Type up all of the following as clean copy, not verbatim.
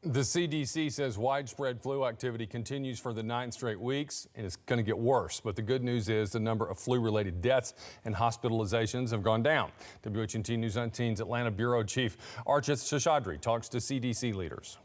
The CDC says widespread flu activity continues for the 9 straight weeks, and it's going to get worse. But the good news is the number of flu-related deaths and hospitalizations have gone down. WHNT News 19's Atlanta Bureau Chief Archit Seshadri talks to CDC leaders.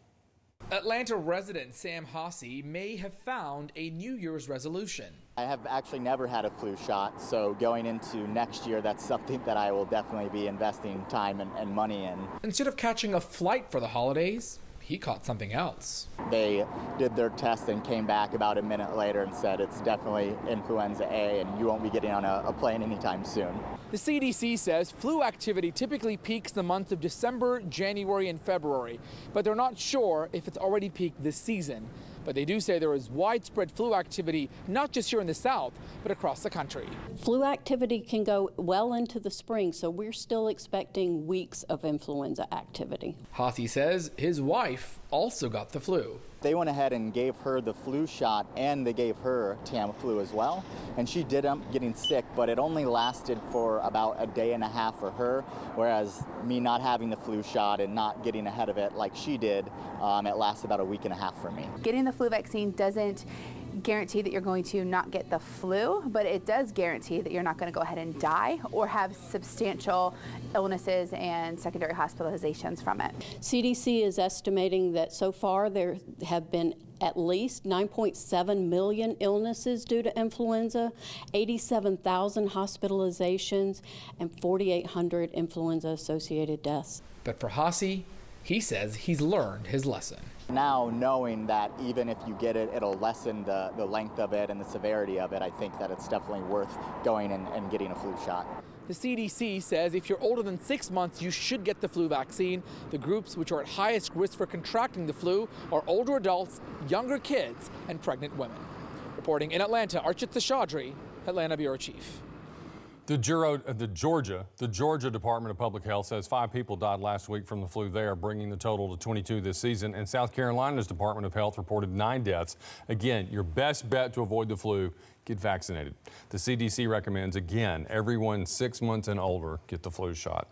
Atlanta resident Sam Hossey may have found a New Year's resolution. I have actually never had a flu shot, so going into next year, that's something that I will definitely be investing time and money in. Instead of catching a flight for the holidays, he caught something else. They did their test and came back about a minute later and said it's definitely influenza A and you won't be getting on a plane anytime soon. The CDC says flu activity typically peaks the months of December, January, and February, but they're not sure if it's already peaked this season. But they do say there is widespread flu activity, not just here in the South, but across the country. Flu activity can go well into the spring, so we're still expecting weeks of influenza activity. Hossey says his wife also got the flu. They went ahead and gave her the flu shot and they gave her Tamiflu as well. And she did end up getting sick, but it only lasted for about a day and a half for her, whereas me not having the flu shot and not getting ahead of it like she did, it lasted about a week and a half for me. Getting the flu vaccine doesn't guarantee that you're going to not get the flu, but it does guarantee that you're not going to go ahead and die or have substantial illnesses and secondary hospitalizations from it. CDC is estimating that so far there have been at least 9.7 million illnesses due to influenza, 87,000 hospitalizations, and 4,800 influenza-associated deaths. But for Hossey, he says he's learned his lesson. Now knowing that even if you get it, it'll lessen the length of it and the severity of it, I think that it's definitely worth going and getting a flu shot. The CDC says if you're older than 6 months, you should get the flu vaccine. The groups which are at highest risk for contracting the flu are older adults, younger kids, and pregnant women. Reporting in Atlanta, Archit Seshadri, Atlanta Bureau Chief. The Georgia Department of Public Health says 5 people died last week from the flu there, bringing the total to 22 this season. And South Carolina's Department of Health reported 9 deaths. Again, your best bet to avoid the flu, get vaccinated. The CDC recommends, again, everyone 6 months and older get the flu shot.